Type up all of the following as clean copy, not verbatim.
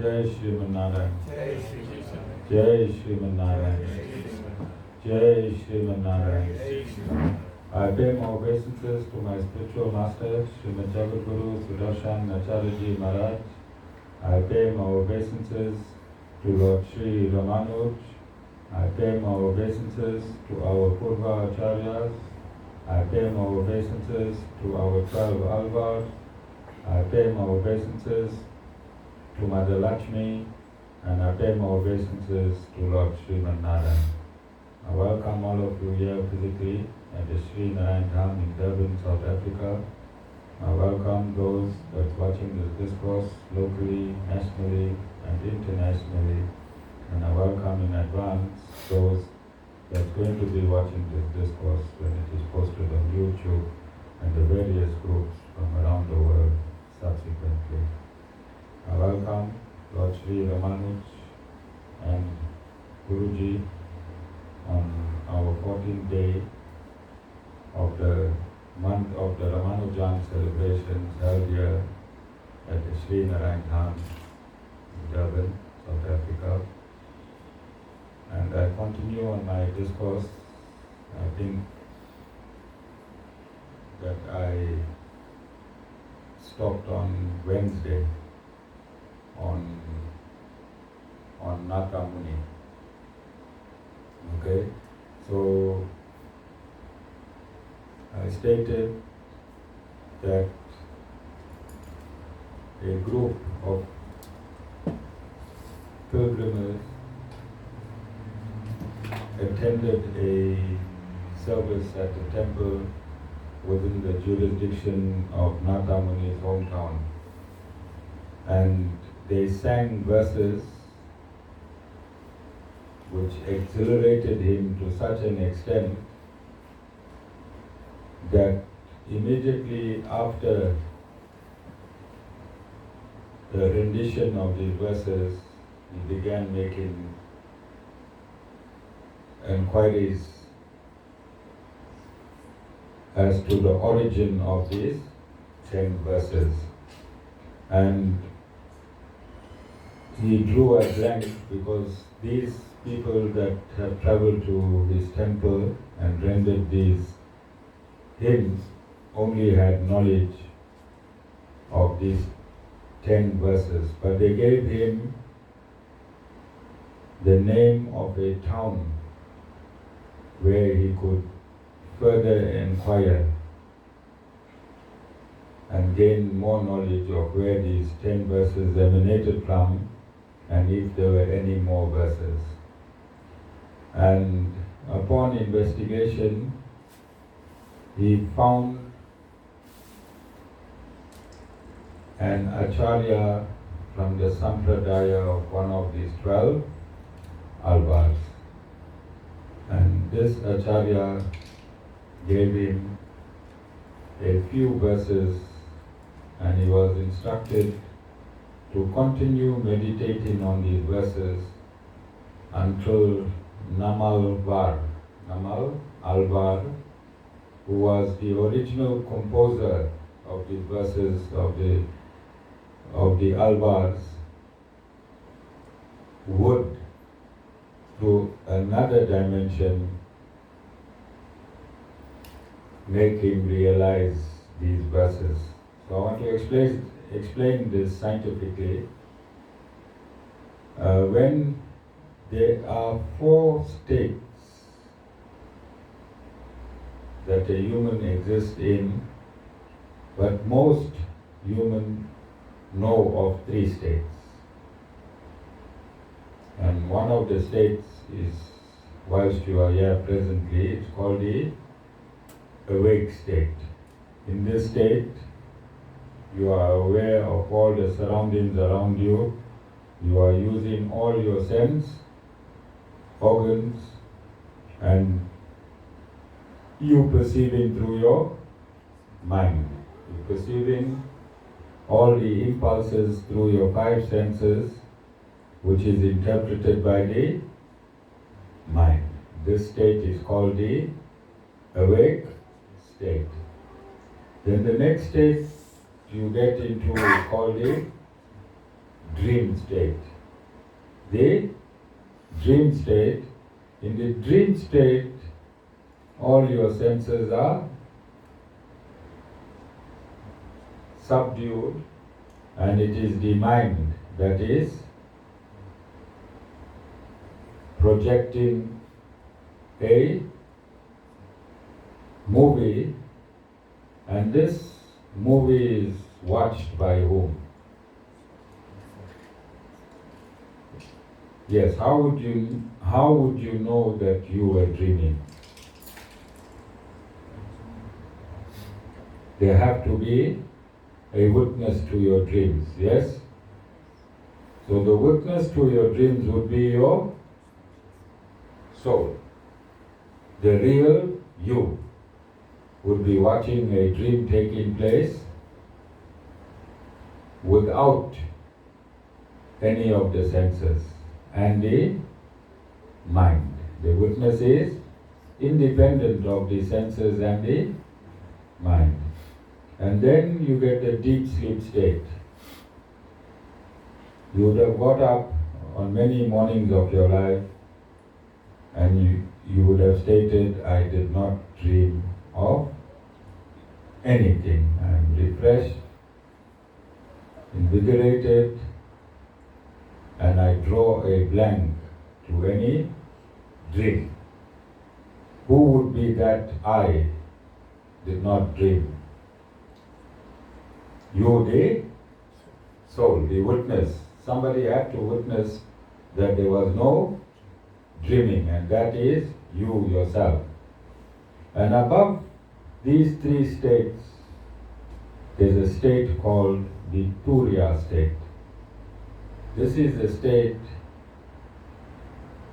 Jai Srimanarayan. Jai Shri Krishna. Jai Srimanarayan. Jai Srimanarayan. Jai Shri. I pay my obeisances to my spiritual master, Srimad Jagadguru Sudarshan Acharya Maharaj. I pay my obeisances to Lord Sri Ramanuj. I pay my obeisances to our Purva Acharyas. I pay my obeisances to our 12 Alvars. I pay my obeisances to Mother Lakshmi, and I pay my obeisances to Lord Sriman Narayan. I welcome all of you here physically at the Sri Narayan Dham in Durban, South Africa. I welcome those that's watching this discourse locally, nationally, and internationally. And I welcome in advance those that's going to be watching this discourse when it is posted on YouTube and the various groups from around the world subsequently. I welcome Lord Sri Ramanuj and Guruji on our 14th day of the month of the Ramanujans celebrations held here at the Sri Narayan Dham in Durban, South Africa. And I continue on my discourse. I think that I stopped on Wednesday on Naka Muni. Okay, so I stated that a group of pilgrims attended a service at the temple within the jurisdiction of Naka Muni's hometown, and they sang verses which exhilarated him to such an extent that immediately after the rendition of these verses, he began making inquiries as to the origin of these 10 verses. And he drew a blank because these people that have traveled to his temple and rendered these hymns only had knowledge of these 10 verses, but they gave him the name of a town where he could further inquire and gain more knowledge of where these 10 verses emanated from and if there were any more verses. And upon investigation, he found an acharya from the sampradaya of one of these 12 alvars. And this acharya gave him a few verses, and he was instructed to continue meditating on these verses until Namal Alvar, who was the original composer of the verses of the Alvars, would, to another dimension, make him realize these verses. So I want to explain this scientifically. When there are 4 states that a human exists in, but most humans know of 3 states. And one of the states is, whilst you are here presently, it's called the awake state. In this state, you are aware of all the surroundings around you. You are using all your sense, organs, and you perceiving through your mind. You perceiving all the impulses through your 5 senses, which is interpreted by the mind. This state is called the awake state. Then the next state you get into is called the dream state. The dream state, in the dream state, all your senses are subdued, and it is the mind that is projecting a movie, and this movie is watched by whom? Yes, how would you know that you were dreaming? There have to be a witness to your dreams, yes? So the witness to your dreams would be your soul. The real you would be watching a dream taking place without any of the senses and the mind. The witness is independent of the senses and the mind. And then you get the deep sleep state. You would have got up on many mornings of your life and you would have stated, I did not dream of anything. I am refreshed, invigorated, and I draw a blank to any dream. Who would be that I did not dream? You, the soul, the witness. Somebody had to witness that there was no dreaming, and that is you yourself. And above these three states, there's a state called the Turiya state. This is the state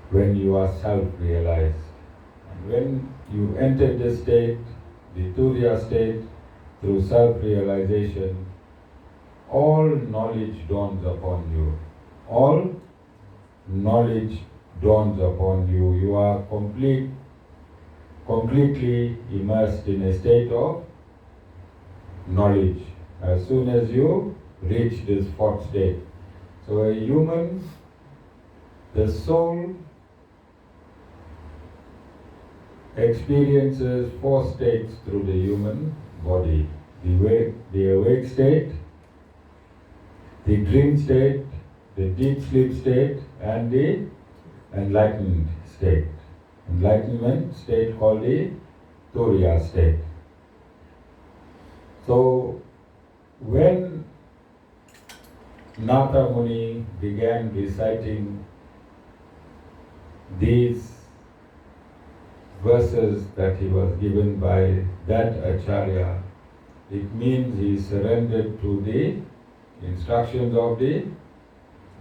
when you are self-realized. And when you enter this state, the Turiya state, through self-realization, all knowledge dawns upon you. All knowledge dawns upon you. You are completely immersed in a state of knowledge as soon as you reach this fourth state. So a human, the soul experiences four states through the human body. The awake state, the dream state, the deep sleep state, and the enlightened state. Enlightenment state called the Turiya state. So when Nata Muni began reciting these verses that he was given by that Acharya, it means he surrendered to the instructions of the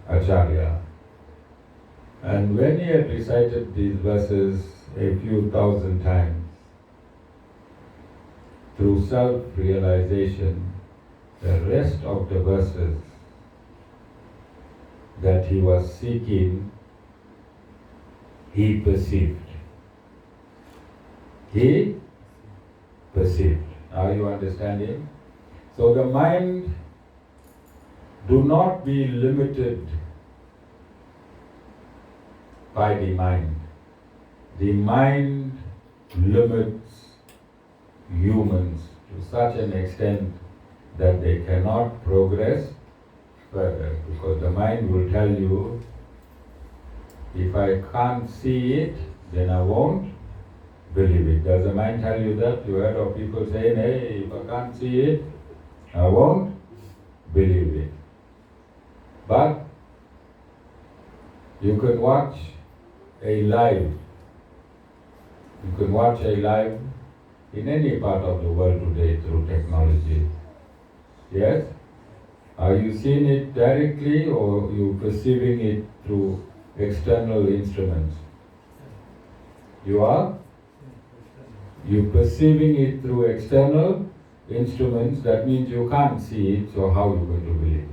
Acharya. And when he had recited these verses a few thousand times, through self-realization, the rest of the verses that he was seeking, he perceived. He perceived. Are you understanding? So the mind, do not be limited by the mind. The mind limits humans to such an extent that they cannot progress further, because the mind will tell you, if I can't see it, then I won't believe it. Does the mind tell you that? You heard of people saying, hey, if I can't see it, I won't believe it. But you can watch a live. You can watch a live in any part of the world today through technology. Yes? Are you seeing it directly, or you perceiving it through external instruments? You are? You perceiving it through external instruments, that means you can't see it, so how are you going to believe it?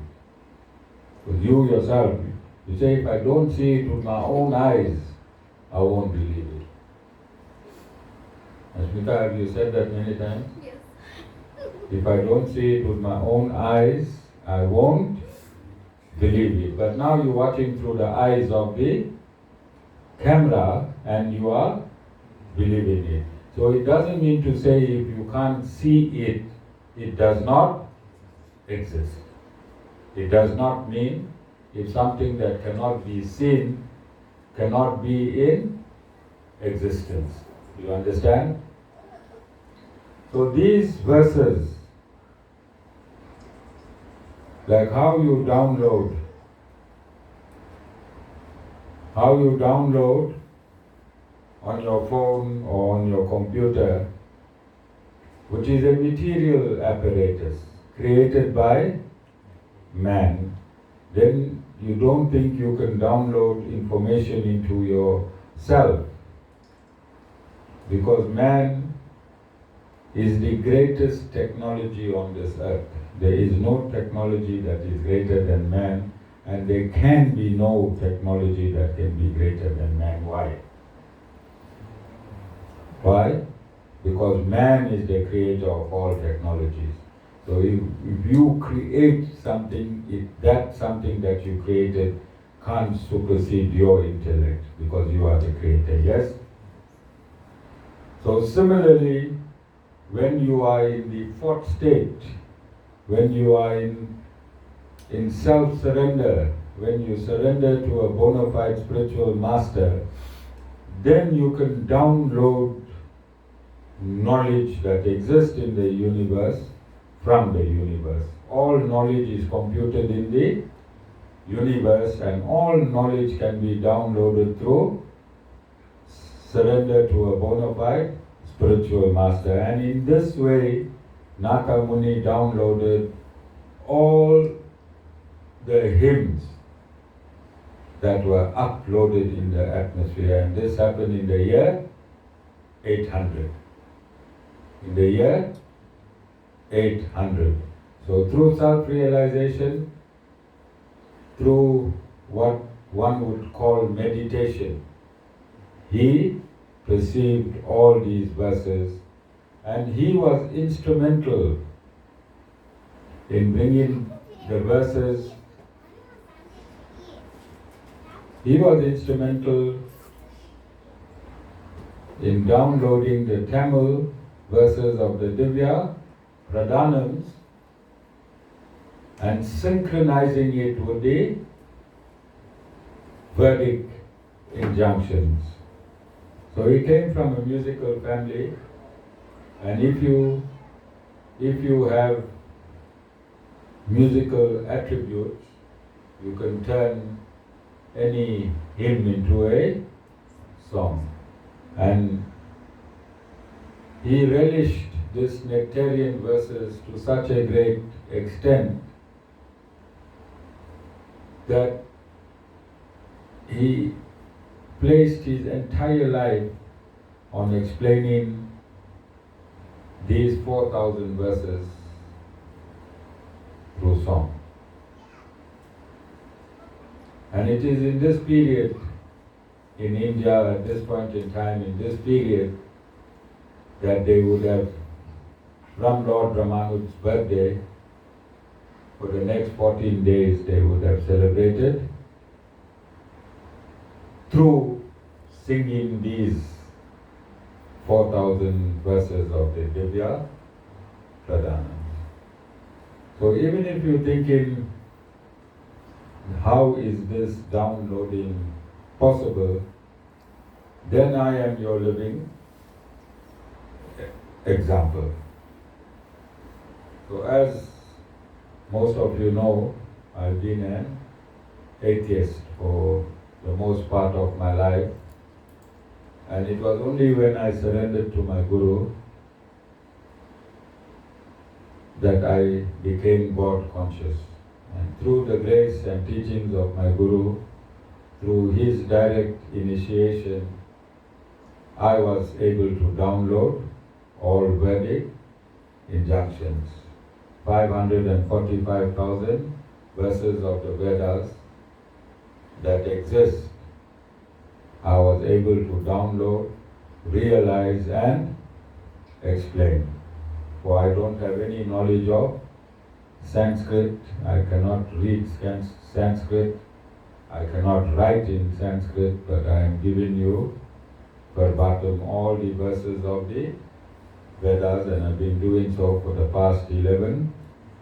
Because you yourself, you say, if I don't see it with my own eyes, I won't believe it. Asmita, have you said that many times? Yes. If I don't see it with my own eyes, I won't believe it. But now you're watching through the eyes of the camera and you are believing it. So it doesn't mean to say if you can't see it, it does not exist. It does not mean if something that cannot be seen cannot be in existence. You understand? So these verses, like how you download on your phone or on your computer, which is a material apparatus created by man, then you don't think you can download information into yourself, because man is the greatest technology on this earth. There is no technology that is greater than man, and there can be no technology that can be greater than man. Why? Why? Because man is the creator of all technologies. So if you create something, that something that you created can't supersede your intellect, because you are the creator, yes? So similarly, when you are in the fourth state, when you are in self-surrender, when you surrender to a bona fide spiritual master, then you can download knowledge that exists in the universe from the universe. All knowledge is computed in the universe, and all knowledge can be downloaded through surrender to a bona fide spiritual master. And in this way, Naka Muni downloaded all the hymns that were uploaded in the atmosphere, and this happened in the year 800. In the year 800. So through self-realization, through what one would call meditation, he perceived all these verses, and he was instrumental in bringing the verses. He was instrumental in downloading the Tamil verses of the Divya Pradhanams and synchronizing it with the Vedic injunctions. So he came from a musical family, and if you have musical attributes, you can turn any hymn into a song. And he relished this nectarian verses to such a great extent that he placed his entire life on explaining these 4,000 verses through song. And it is in this period in India, at this point in time, in this period, that they would have, from Lord Ramanuj's birthday, for the next 14 days they would have celebrated through singing these 4,000 verses of the Divya Pradhanam. So even if you're thinking, how is this downloading possible, then I am your living example. So as most of you know, I've been an atheist for the most part of my life, and it was only when I surrendered to my Guru that I became God conscious. And through the grace and teachings of my Guru, through his direct initiation, I was able to download all Vedic injunctions. 545,000 verses of the Vedas that exist, I was able to download, realize and explain. For I don't have any knowledge of Sanskrit, I cannot read Sanskrit, I cannot write in Sanskrit, but I am giving you verbatim all the verses of the Vedas, and I've been doing so for the past 11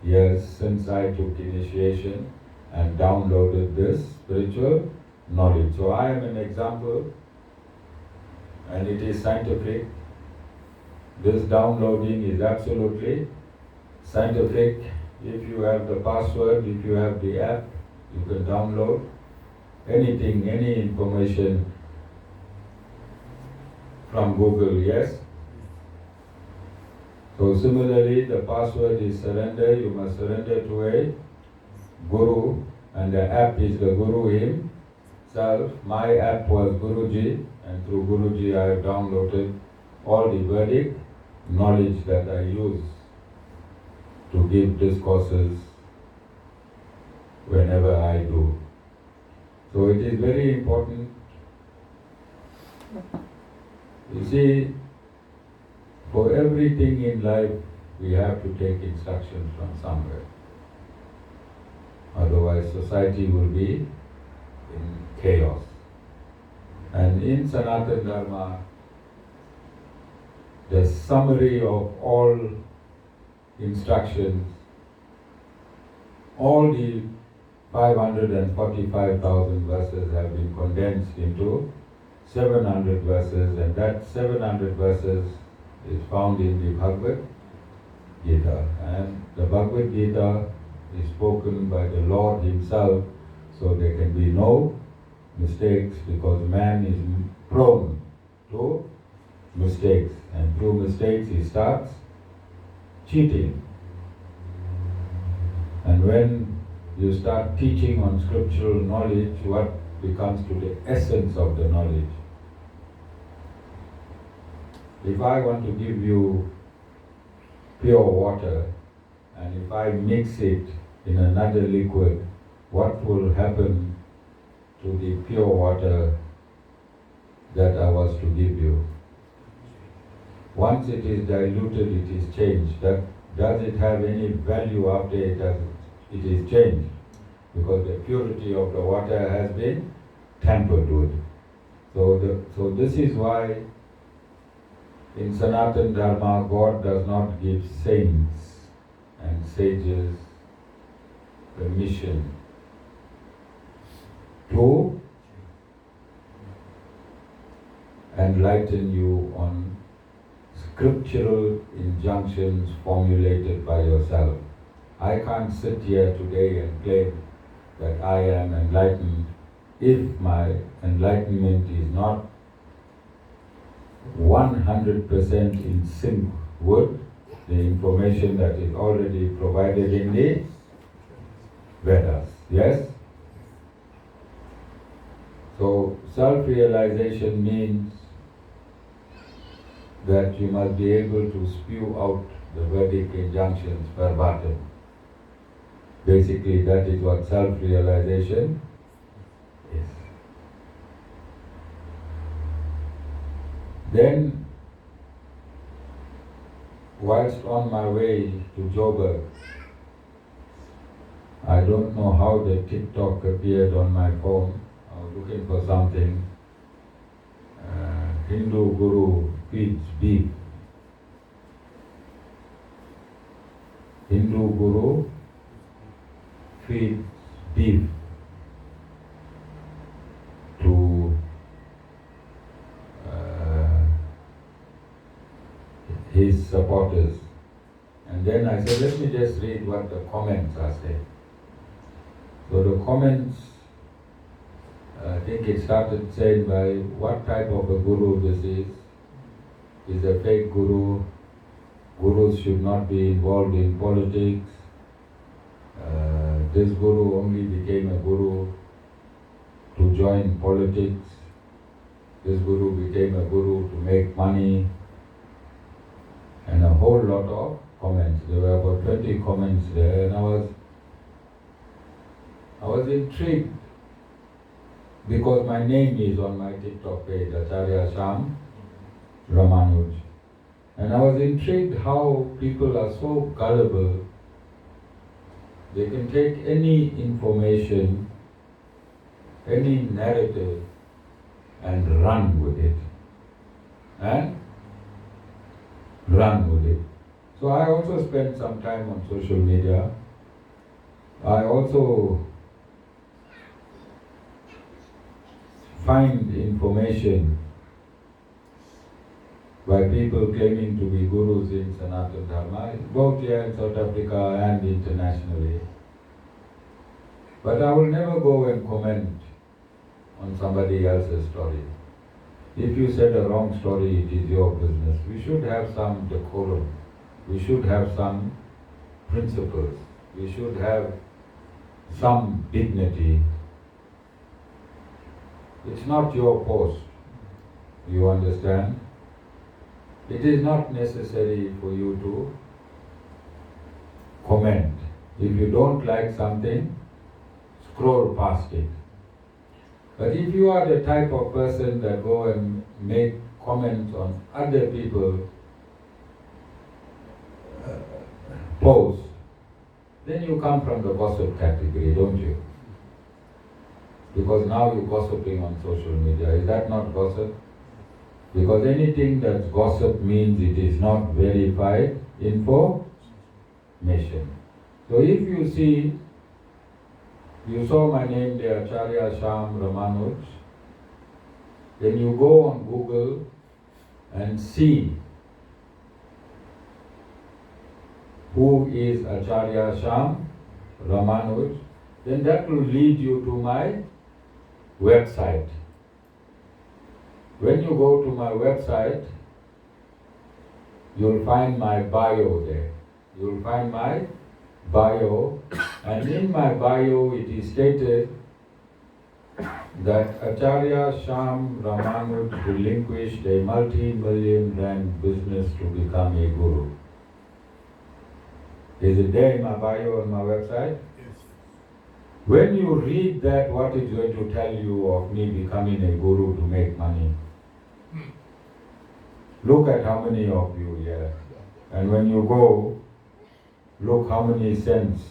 years since I took initiation and downloaded this spiritual knowledge. So I am an example, and it is scientific. This downloading is absolutely scientific. If you have the password, if you have the app, you can download anything, any information from Google, yes? So similarly, the password is surrender. You must surrender to a Guru, and the app is the Guru himself. My app was Guruji, and through Guruji I have downloaded all the Vedic knowledge that I use to give discourses whenever I do. So it is very important. You see, for everything in life, we have to take instructions from somewhere. Otherwise, society will be in chaos. And in Sanatana Dharma, the summary of all instructions, all the 545,000 verses have been condensed into 700 verses, and that 700 verses is found in the Bhagavad Gita. And the Bhagavad Gita is spoken by the Lord himself, so there can be no mistakes, because man is prone to mistakes, and through mistakes he starts cheating. And when you start teaching on scriptural knowledge, what becomes to the essence of the knowledge? If I want to give you pure water, and if I mix it in another liquid, what will happen to the pure water that I was to give you? Once it is diluted, it is changed. Does it have any value after it is changed? Because the purity of the water has been tampered with. So this is why in Sanatana Dharma, God does not give saints and sages permission to enlighten you on scriptural injunctions formulated by yourself. I can't sit here today and claim that I am enlightened if my enlightenment is not 100% in sync with the information that is already provided in the Vedas. Yes? So self-realization means that you must be able to spew out the Vedic injunctions verbatim. Basically, that is what self-realization is. Then, whilst on my way to Joburg, I don't know how the TikTok appeared on my phone. I was looking for something. Hindu Guru feeds beef. Hindu Guru feeds beef to his supporters. And then I said, let me just read what the comments are saying. So the comments, I think it started saying by what type of a guru this is a fake guru. Gurus should not be involved in politics. This guru only became a guru to join politics. This guru became a guru to make money. And a whole lot of comments. There were about 20 comments there, and I was intrigued because my name is on my TikTok page, Acharya Sham Ramanuj. And I was intrigued how people are so gullible They can take any information, any narrative, and run with it. And run with it. So I also spend some time on social media. I also find information by people claiming to be gurus in Sanatana Dharma, both here in South Africa and internationally. But I will never go and comment on somebody else's story. If you said a wrong story, it is your business. We should have some decorum. We should have some principles. We should have some dignity. It's not your post. You understand? It is not necessary for you to comment. If you don't like something, scroll past it. But if you are the type of person that go and make comments on other people's posts, then you come from the gossip category, don't you? Because now you're gossiping on social media. Is that not gossip? Because anything that's gossip means it is not verified information. So if you see, you saw my name there, Acharya Sham Ramanuj, then you go on Google and see who is Acharya Sham Ramanuj, then that will lead you to my website. When you go to my website, you'll find my bio there. You'll find my bio, and in my bio it is stated that Acharya Sham Ramanuj relinquished a multi-million rand business to become a guru. Is it there in my bio on my website? Yes. When you read that, what is going to tell you of me becoming a guru to make money? Look at how many of you here. And when you go, look how many cents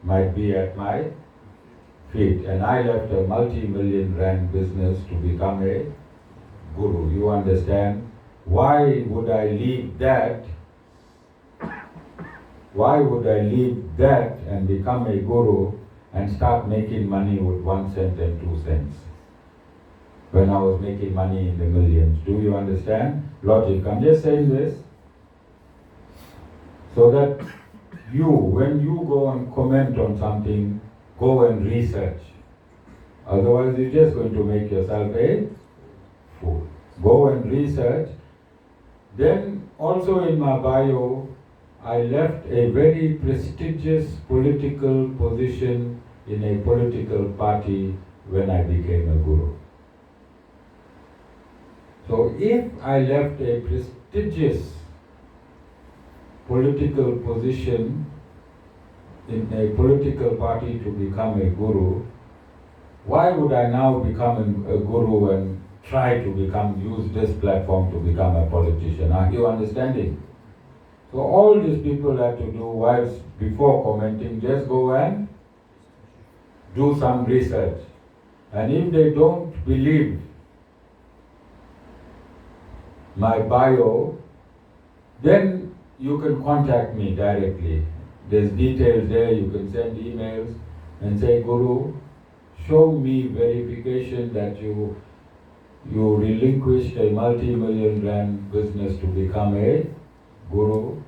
might be at my feet. And I left a multi-million rand business to become a guru. You understand? Why would I leave that? Why would I leave that and become a guru and start making money with 1 cent and 2 cents? When I was making money in the millions. Do you understand? Logic. I'm just saying this so that you, when you go and comment on something, go and research. Otherwise, you're just going to make yourself a fool. Go and research. Then, also in my bio, I left a very prestigious political position in a political party when I became a guru. So if I left a prestigious political position in a political party to become a guru, why would I now become a guru and try to use this platform to become a politician? Are you understanding? So all these people have to do whilst before commenting, just go and do some research. And if they don't believe my bio, then you can contact me directly. There's details there, you can send emails and say, Guru, show me verification that you relinquished a multi-million rand business to become a guru,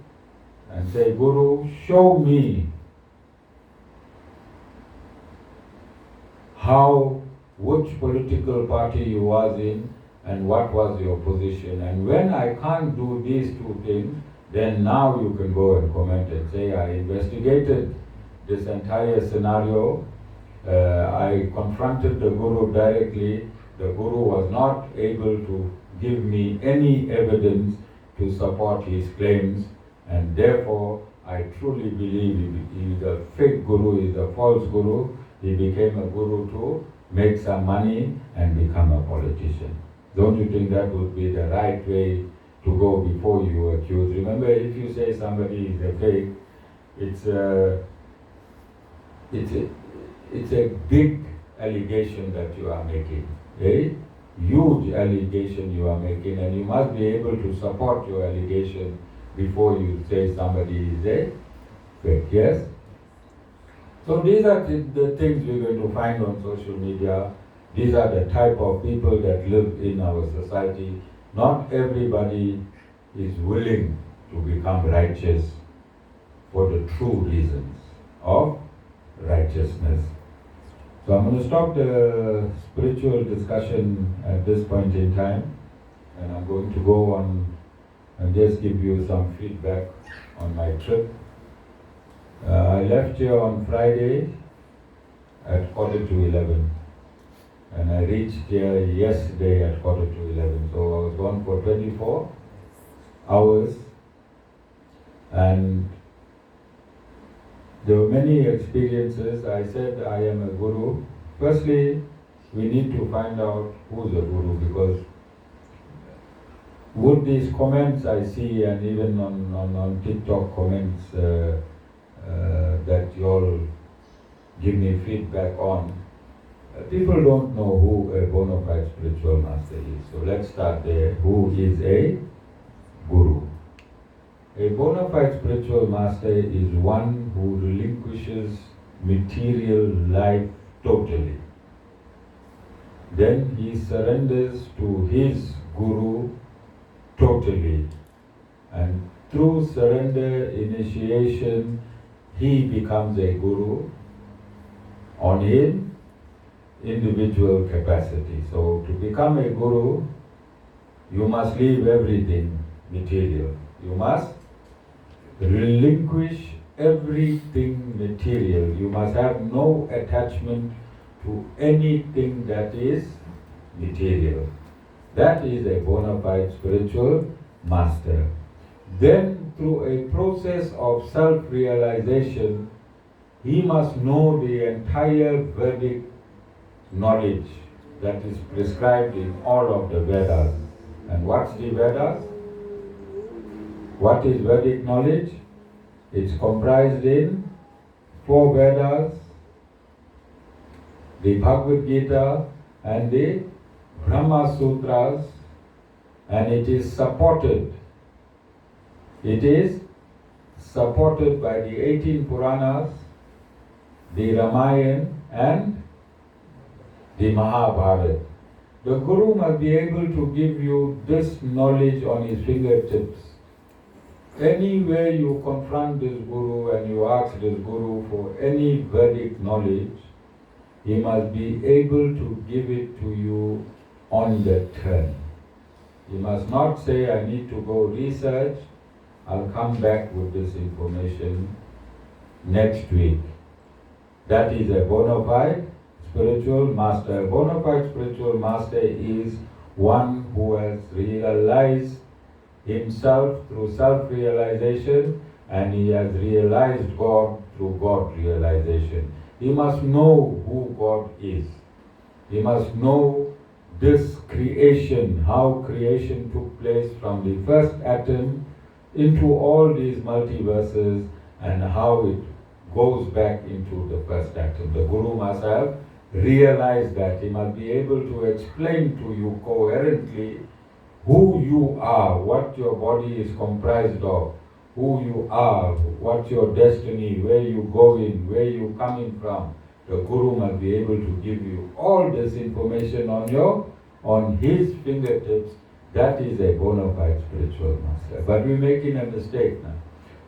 and say, Guru, show me which political party you was in and what was your position. And when I can't do these two things, then now you can go and comment and say, I investigated this entire scenario, I confronted the Guru directly, the Guru was not able to give me any evidence to support his claims, and therefore I truly believe he is a fake Guru, he is a false Guru. He became a Guru to make some money and become a politician. Don't you think that would be the right way to go before you accuse? Remember, if you say somebody is a fake, it's it's a big allegation that you are making, a huge allegation you are making, and you must be able to support your allegation before you say somebody is a fake. Yes? So these are the things we're going to find on social media. These are the type of people that live in our society. Not everybody is willing to become righteous for the true reasons of righteousness. So I'm going to stop the spiritual discussion at this point in time, and I'm going to go on and just give you some feedback on my trip. I left here on Friday at 11:15, and I reached here yesterday at 11:15. So I was gone for 24 hours, and there were many experiences. I said I am a guru. Firstly, we need to find out who's a guru, because with these comments I see, and even on TikTok comments that you all give me feedback on, people don't know who a bona fide spiritual master is. So let's start there. Who is a guru? A bona fide spiritual master is one who relinquishes material life totally. Then he surrenders to his guru totally. And through surrender initiation, he becomes a guru on his individual capacity. So to become a guru, you must leave everything material. You must relinquish everything material. You must have no attachment to anything that is material. That is a bona fide spiritual master. Then, through a process of self-realization, he must know the entire Vedic knowledge that is prescribed in all of the Vedas. And what's the Vedas? What is Vedic knowledge? It's comprised in 4 Vedas, the Bhagavad Gita and the Brahma Sutras, and it is supported by the 18 Puranas, the Ramayana and the Mahabharata. The Guru must be able to give you this knowledge on his fingertips. Anywhere you confront this Guru and you ask this Guru for any Vedic knowledge, he must be able to give it to you on the turn. He must not say, I need to go research, I'll come back with this information next week. That is a bona fide spiritual master. A bona fide spiritual master is one who has realized himself through self-realization, and he has realized God through God realization. He must know who God is. He must know this creation, how creation took place from the first atom into all these multiverses, and how it goes back into the first atom. The Guru must have realized that. He must be able to explain to you coherently who you are, what your body is comprised of, who you are, what's your destiny, where you going, where you coming from. The Guru must be able to give you all this information on his fingertips. That is a bona fide spiritual master. But we're making a mistake now.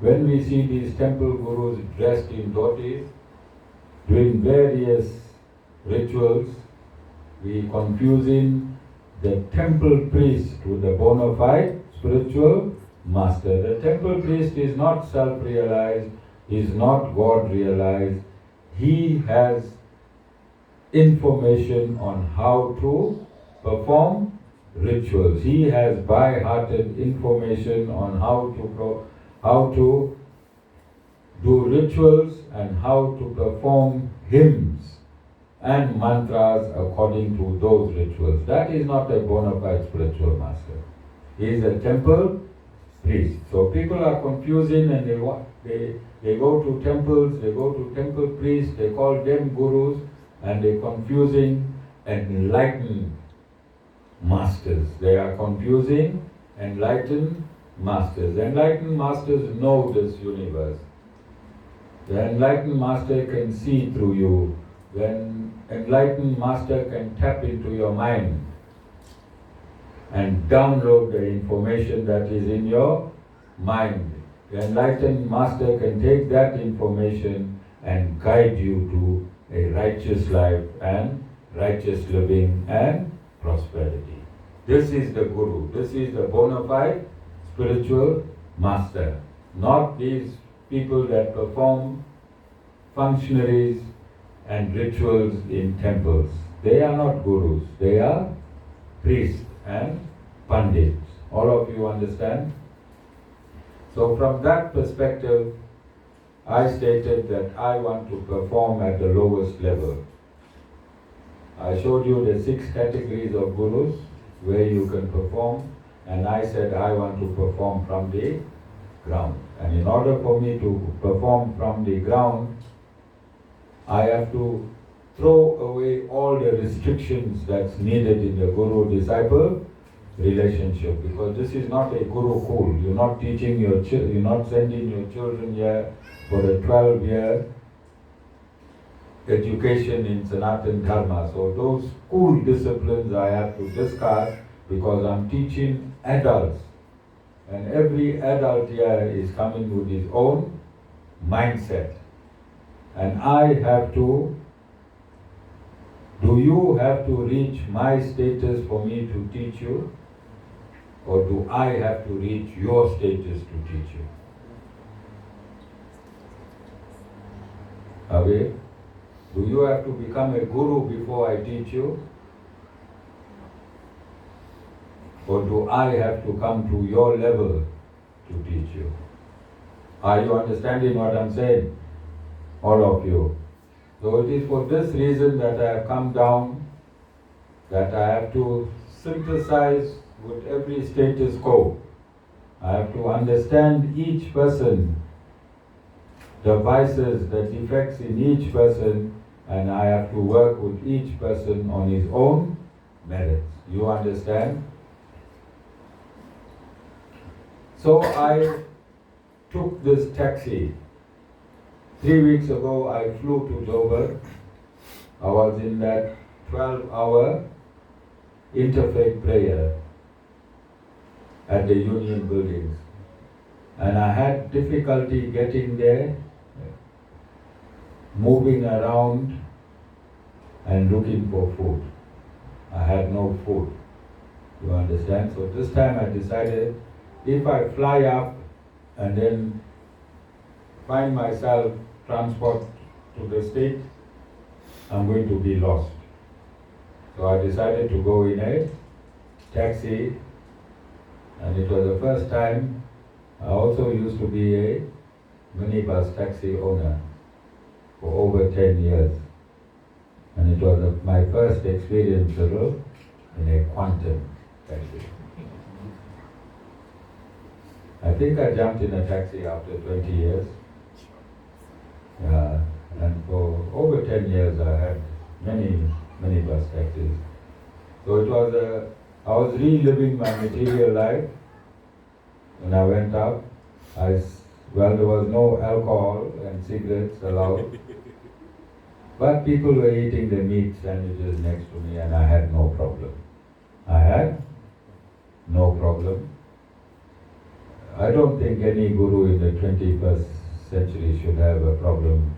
When we see these temple gurus dressed in dhotis, doing various rituals, we confusing the temple priest with the bona fide spiritual master. The temple priest is not self-realized, is not God-realized. He has information on how to perform rituals. He has by-hearted information on how to do rituals and how to perform hymns and mantras according to those rituals. That is not a bona fide spiritual master. He is a temple priest. So people are confusing and they go to temples, they go to temple priests, they call them gurus, and they're confusing enlightened masters. They are confusing enlightened masters. Enlightened masters know this universe. The enlightened master can see through you. The enlightened master can tap into your mind and download the information that is in your mind. The enlightened master can take that information and guide you to a righteous life and righteous living and prosperity. This is the guru. This is the bona fide spiritual master. Not these people that perform functionaries and rituals in temples. They are not gurus. They are priests and pandits. All of you understand? So from that perspective, I stated that I want to perform at the lowest level. I showed you the 6 categories of gurus where you can perform, and I said I want to perform from the ground. And in order for me to perform from the ground, I have to throw away all the restrictions that's needed in the guru-disciple relationship, because this is not a gurukul. You're not teaching you're not sending your children here for a 12-year education in Sanatan Dharma. So those school disciplines I have to discard because I'm teaching adults. And every adult here is coming with his own mindset. And I have to, do you have to reach my status for me to teach you? Or do I have to reach your status to teach you? Okay? Do you have to become a guru before I teach you? Or do I have to come to your level to teach you? Are you understanding what I'm saying? All of you. So it is for this reason that I have come down, that I have to synthesize with every status quo. I have to understand each person, the vices, the defects in each person, and I have to work with each person on his own merits. You understand? So I took this taxi. 3 weeks ago I flew to Joburg. I was in that 12-hour interfaith prayer at the Union buildings. And I had difficulty getting there, moving around and looking for food. I had no food. You understand? So this time I decided, if I fly up and then find myself transport to the state, I'm going to be lost. So I decided to go in a taxi, and it was the first time. I also used to be a minibus taxi owner for over 10 years. And it was my first experience in a quantum taxi. I think I jumped in a taxi after 20 years. And for over 10 years I had many bus taxis. So it was I was reliving my material life. When I went up, there was no alcohol and cigarettes allowed. But people were eating the meat sandwiches next to me and I had no problem. I had no problem. I don't think any guru in the 21st century should have a problem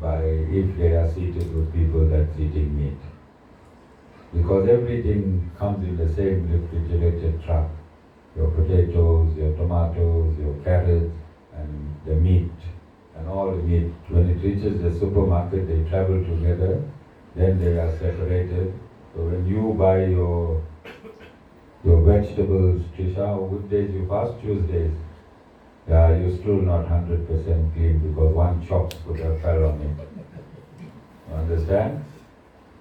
if they are seated with people that's eating meat. Because everything comes in the same refrigerated truck. Your potatoes, your tomatoes, your carrots, and the meat, and all the meat. When it reaches the supermarket, they travel together, then they are separated. So when you buy your vegetables, Trisha, which days you fast? Tuesdays. Yeah, you're still not 100% clean because one chop could have fell on it. You understand?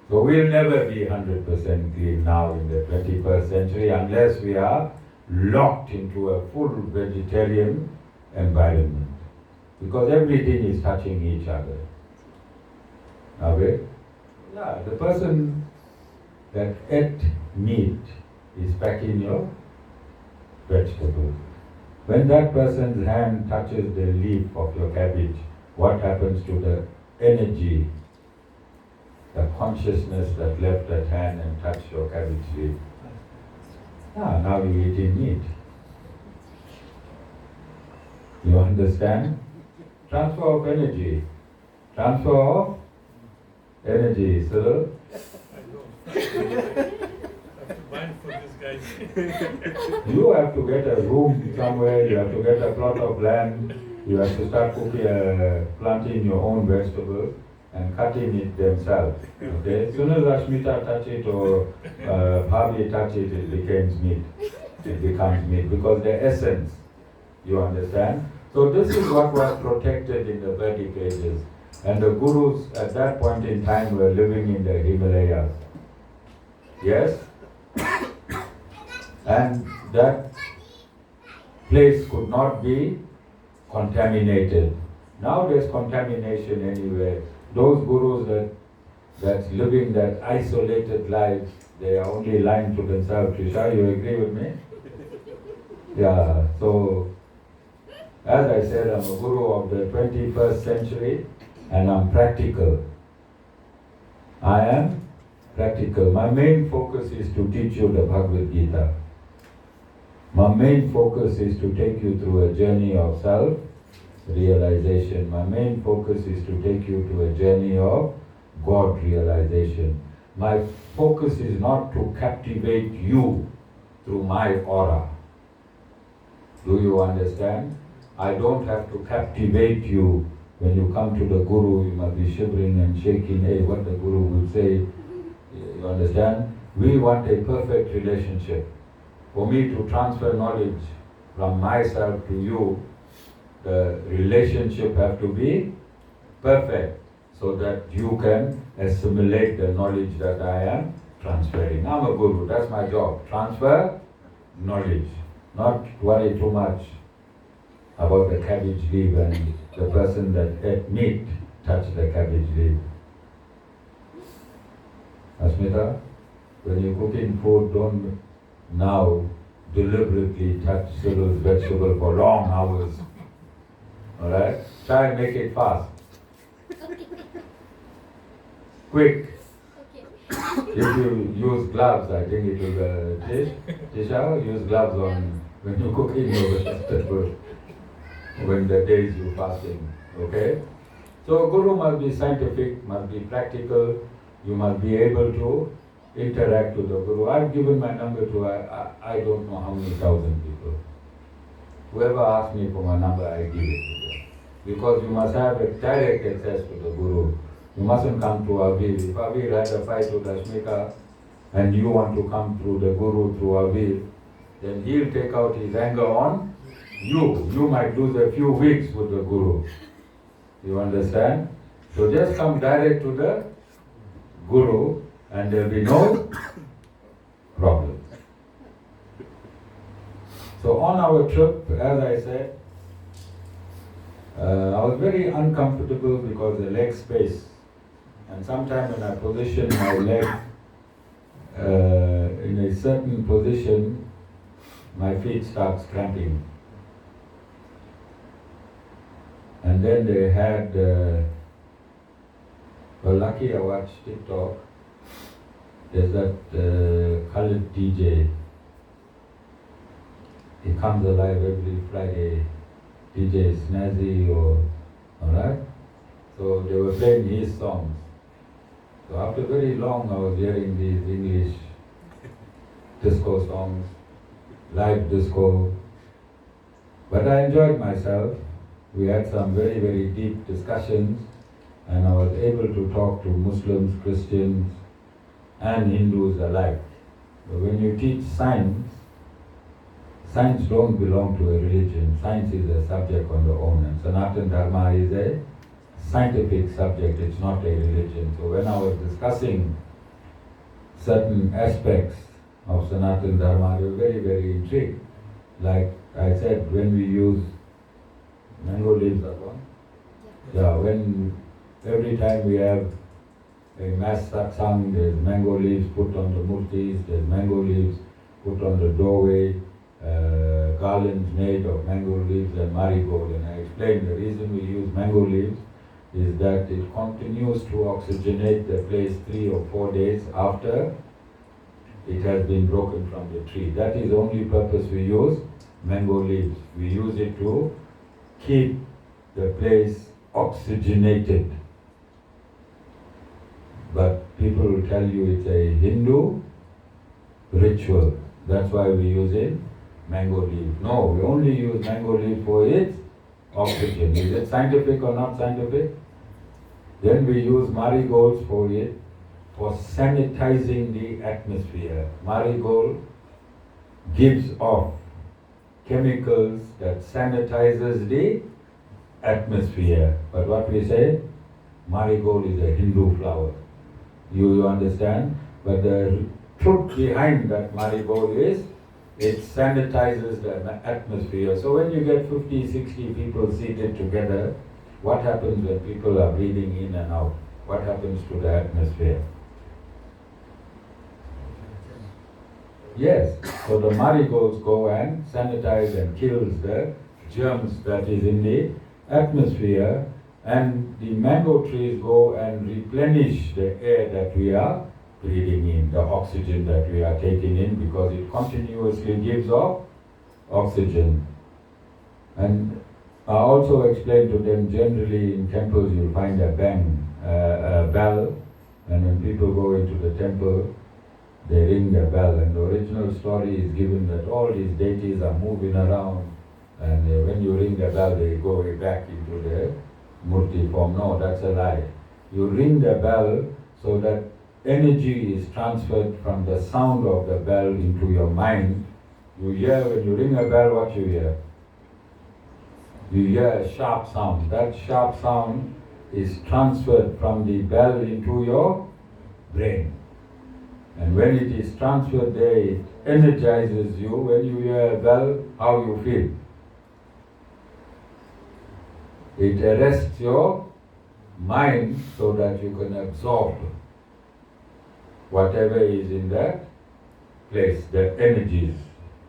So we'll never be 100% clean now in the 21st century unless we are locked into a full vegetarian environment. Because everything is touching each other. Okay? Yeah, the person that ate meat is packing your vegetables. When that person's hand touches the leaf of your cabbage, what happens to the energy, the consciousness that left that hand and touched your cabbage leaf? Now you're eating meat. You understand? Transfer of energy. Transfer of energy. So, you have to get a room somewhere, you have to get a plot of land, you have to start planting your own vegetables and cutting it themselves. Okay? As soon as Ashmita touch it or Bhavi touch it, it becomes meat. It becomes meat because the essence, you understand? So this is what was protected in the Vedic ages. And the gurus at that point in time were living in the Himalayas. Yes? And that place could not be contaminated. Now there's contamination anywhere. Those gurus that's living that isolated life, they are only lying to themselves. Trisha, you agree with me? Yeah, so as I said, I'm a guru of the 21st century and I'm practical. I am practical. My main focus is to teach you the Bhagavad Gita. My main focus is to take you through a journey of self-realization. My main focus is to take you to a journey of God realization. My focus is not to captivate you through my aura. Do you understand? I don't have to captivate you. When you come to the Guru, you must be shivering and shaking. Hey, what the Guru will say. You understand? We want a perfect relationship. For me to transfer knowledge from myself to you, the relationship has to be perfect so that you can assimilate the knowledge that I am transferring. I'm a Guru, that's my job. Transfer knowledge. Not worry too much about the cabbage leaf and the person that ate meat touched the cabbage leaf. Asmita, when you're cooking food, don't now deliberately touch Cyril's vegetable for long hours. Alright? Try and make it fast. Quick. If you use gloves, I think it will Tisha, use gloves on when you're cooking your vegetable, when the days you're fasting. Okay? So Guru must be scientific, must be practical, you must be able to interact with the Guru. I've given my number to I don't know how many thousand people. Whoever asks me for my number, I give it to them. Because you must have a direct access to the Guru. You mustn't come to Avir. If Avir had a fight with Ashmita and you want to come through the Guru through Avir, then he'll take out his anger on you. You might lose a few weeks with the Guru. You understand? So just come direct to the Guru and there'll be no problem. So on our trip, as I said, I was very uncomfortable because the leg space. And sometimes when I position my leg in a certain position, my feet start cramping. And then they had, well, lucky I watched TikTok. There's that Khalid DJ. He comes alive every Friday. DJ Snazzy alright? So they were playing his songs. So after very long I was hearing these English disco songs, live disco. But I enjoyed myself. We had some very, very deep discussions and I was able to talk to Muslims, Christians and Hindus alike. But when you teach science don't belong to a religion. Science is a subject on their own. And Sanatana Dharma is a scientific subject, it's not a religion. So when I was discussing certain aspects of Sanatana Dharma, they were very, very intrigued. Like I said, when we use mango leaves are gone. Yeah, when every time we have a mass satsang, there's mango leaves put on the murtis, there's mango leaves put on the doorway, garlands made of mango leaves and marigold. And I explained the reason we use mango leaves is that it continues to oxygenate the place 3 or 4 days after it has been broken from the tree. That is the only purpose we use mango leaves. We use it to keep the place oxygenated. But people will tell you it's a Hindu ritual. That's why we use it mango leaf. No, we only use mango leaf for its oxygen. Is it scientific or not scientific? Then we use marigolds for it, for sanitizing the atmosphere. Marigold gives off chemicals that sanitizes the atmosphere. But what we say, marigold is a Hindu flower. You understand? But the truth behind that marigold is it sanitizes the atmosphere. So when you get 50, 60 people seated together, what happens when people are breathing in and out? What happens to the atmosphere? Yes, so the marigolds go and sanitize and kills the germs that is in the atmosphere, and the mango trees go and replenish the air that we are breathing in, the oxygen that we are taking in, because it continuously gives off oxygen. And I also explained to them, generally in temples you'll find a bell, and when people go into the temple, they ring the bell. And the original story is given that all these deities are moving around, and when you ring the bell, they go back into the murti form. No, that's a lie. You ring the bell so that energy is transferred from the sound of the bell into your mind. You hear, when you ring a bell, what you hear? You hear a sharp sound. That sharp sound is transferred from the bell into your brain. And when it is transferred there, it energizes you. When you hear a bell, how you feel? It arrests your mind so that you can absorb whatever is in that place, the energies.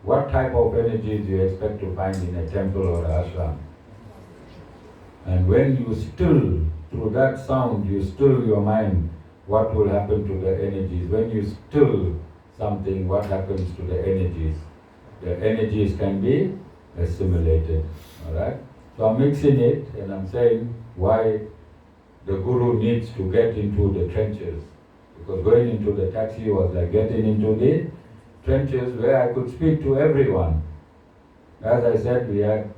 What type of energies you expect to find in a temple or ashram? And when you still, through that sound, you still your mind, what will happen to the energies? When you still something, what happens to the energies? The energies can be assimilated. Alright? So I'm mixing it and I'm saying why the guru needs to get into the trenches. Because going into the taxi was like getting into the trenches where I could speak to everyone. As I said, we had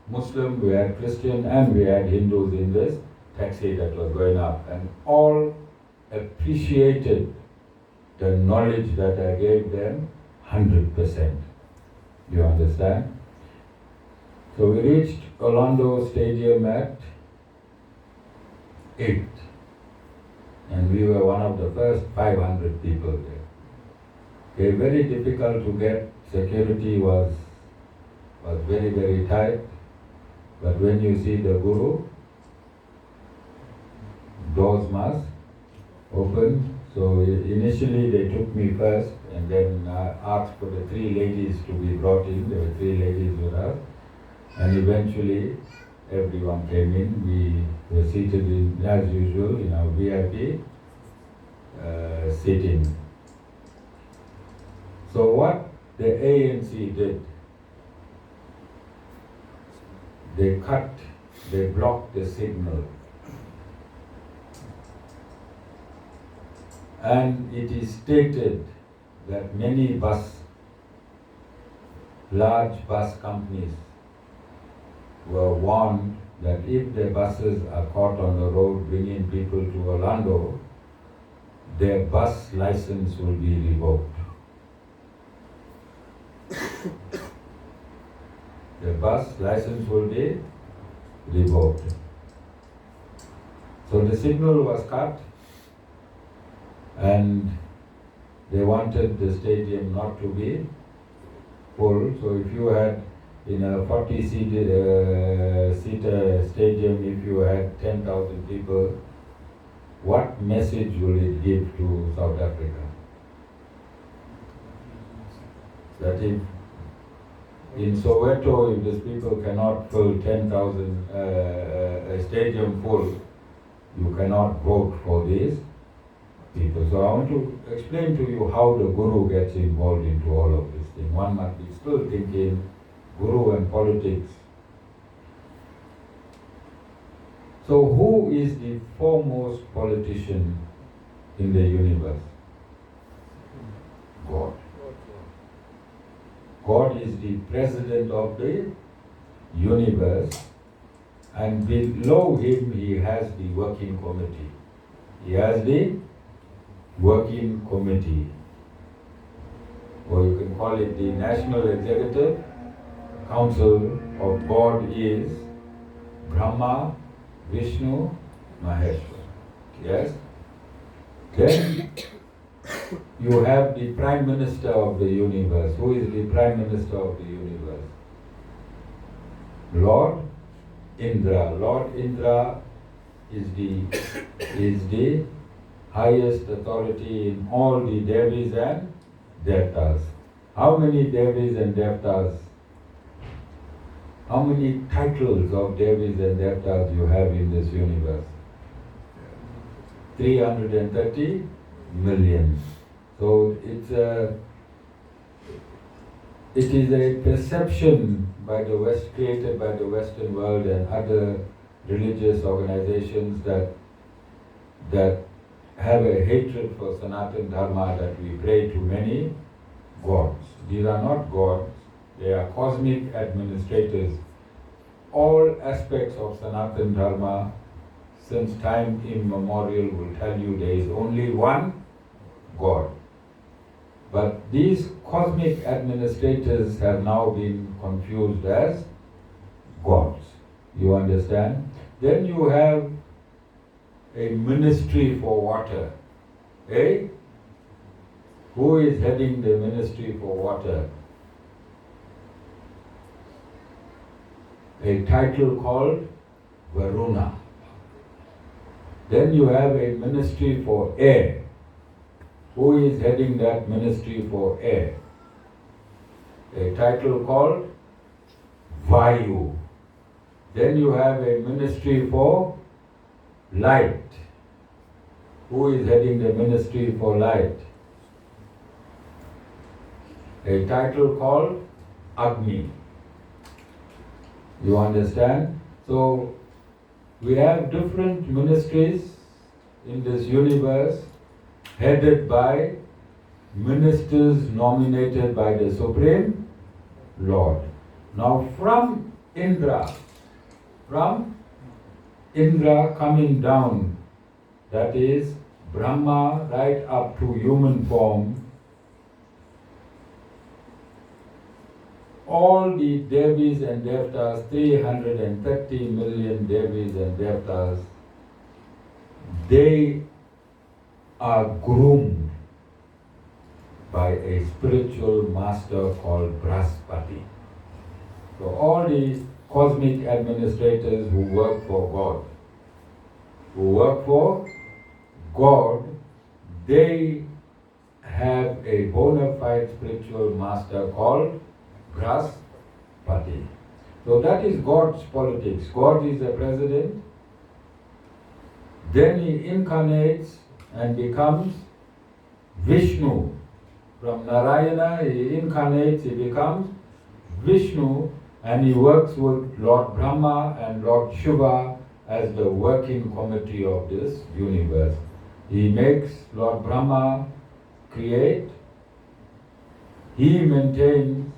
Muslim, we had Christian, and we had Hindus in this taxi that was going up. And all appreciated the knowledge that I gave them 100%. You understand? So we reached Orlando Stadium at 8. And we were one of the first 500 people there. Okay, very difficult to get. Security was very, very tight. But when you see the Guru, doors must open. So initially they took me first and then asked for the 3 ladies to be brought in. There were 3 ladies with us. And eventually everyone came in. We were seated in, as usual, in our VIP sitting. So what the ANC did, they blocked the signal. And it is stated that many large bus companies were warned that if the buses are caught on the road bringing people to Orlando, their bus license will be revoked. The bus license will be revoked. So the signal was cut, and they wanted the stadium not to be full. So if you had in a 40-seater stadium, if you had 10,000 people, what message will it give to South Africa? That if in Soweto, if these people cannot fill 10,000, a stadium full, you cannot vote for these people. So I want to explain to you how the Guru gets involved into all of this thing. One must be still thinking Guru and politics. So who is the foremost politician in the universe? God. God is the president of the universe, and below him he has the working committee. He has the working committee, or you can call it the National Executive Council of God is Brahma, Vishnu, Maheshwar. Yes? Then you have the Prime Minister of the universe. Who is the Prime Minister of the universe? Lord Indra. Lord Indra is the highest authority in all the Devis and Devtas. How many Devis and Devtas? How many titles of Devis and Devtas you have in this universe? 330 million. So it is a perception by the West, created by the Western world and other religious organizations that have a hatred for Sanatana Dharma, that we pray to many gods. These are not gods, they are cosmic administrators. All aspects of Sanatana Dharma since time immemorial will tell you there is only one God. But these cosmic administrators have now been confused as gods. You understand? Then you have a ministry for water. Eh? Who is heading the ministry for water? A title called Varuna. Then you have a ministry for air. Who is heading that ministry for air? A title called Vayu. Then you have a ministry for light. Who is heading the ministry for light? A title called Agni. You understand? So we have different ministries in this universe, headed by ministers nominated by the Supreme Lord. Now from Indra coming down, that is Brahma right up to human form, all the Devis and Devtas, 330 million Devis and Devtas, they are groomed by a spiritual master called Brahaspati. So all these cosmic administrators who work for God, they have a bona fide spiritual master called Brahaspati. So that is God's politics. God is the president. Then he incarnates and becomes Vishnu. From Narayana, he incarnates, he becomes Vishnu, and he works with Lord Brahma and Lord Shiva as the working committee of this universe. He makes Lord Brahma create, he maintains,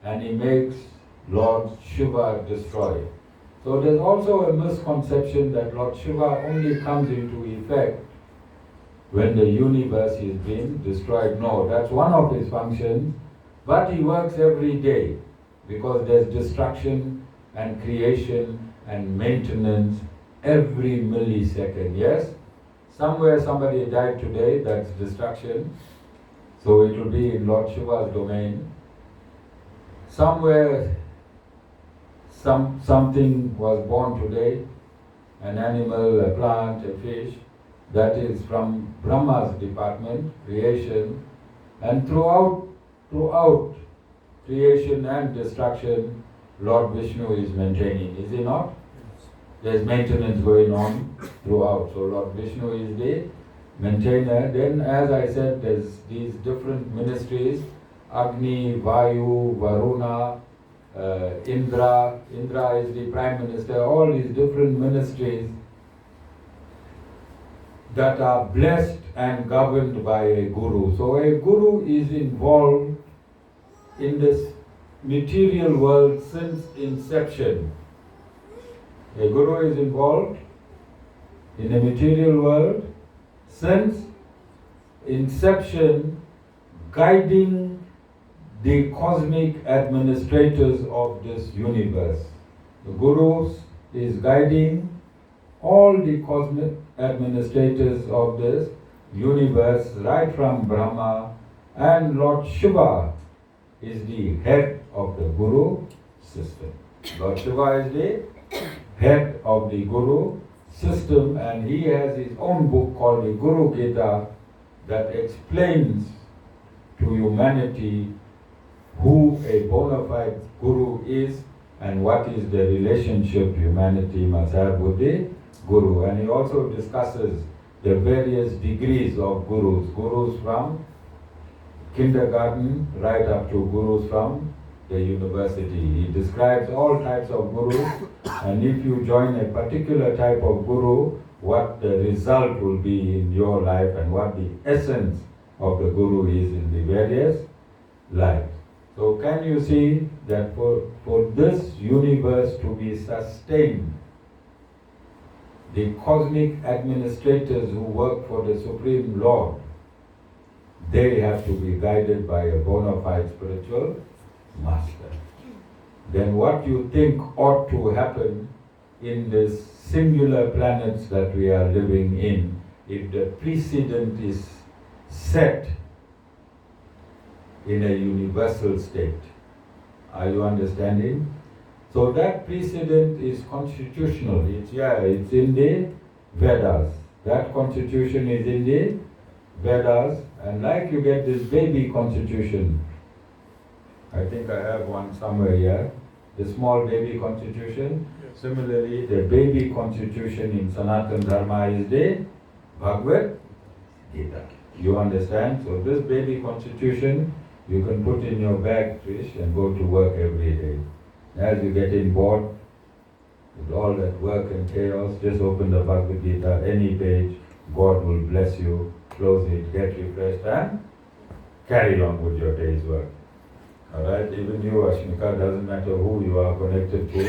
and he makes Lord Shiva destroy. So there's also a misconception that Lord Shiva only comes into effect when the universe is being destroyed. No, that's one of his functions, but he works every day because there's destruction and creation and maintenance every millisecond. Yes? Somewhere somebody died today, that's destruction. So it will be in Lord Shiva's domain. somewhere something was born today, an animal, a plant, a fish, that is from Brahma's department, creation, and throughout creation and destruction, Lord Vishnu is maintaining, is he not? There's maintenance going on throughout. So Lord Vishnu is the maintainer. Then, as I said, there's these different ministries: Agni, Vayu, Varuna, Indra. Indra is the Prime Minister. All these different ministries that are blessed and governed by a guru. So a guru is involved in this material world since inception. A guru is involved in the material world since inception, guiding the cosmic administrators of this universe. The guru is guiding all the cosmic administrators of this universe, right from Brahma, and Lord Shiva is the head of the guru system. Lord Shiva is the head of the guru system, and he has his own book called the Guru Gita that explains to humanity who a bona fide guru is and what is the relationship humanity must have with the guru. And he also discusses the various degrees of gurus, gurus from kindergarten right up to gurus from the university. He describes all types of gurus, and if you join a particular type of guru, what the result will be in your life and what the essence of the guru is in the various lives. So can you see that for this universe to be sustained, the cosmic administrators who work for the Supreme Lord, they have to be guided by a bona fide spiritual master. Then what you think ought to happen in this singular planets that we are living in, if the precedent is set in a universal state. Are you understanding? So that precedent is constitutional. It's in the Vedas. That constitution is in the Vedas, and like you get this baby constitution. I think I have one somewhere here. The small baby constitution. Yes. Similarly, the baby constitution in Sanatana Dharma is the Bhagavad Gita. You understand? So this baby constitution you can put in your bag, Trish, and go to work every day. As you get in bored with all that work and chaos, just open the Bhagavad Gita, any page, God will bless you, close it, get refreshed, and carry on with your day's work. Alright, even you, Ashmika, doesn't matter who you are connected to.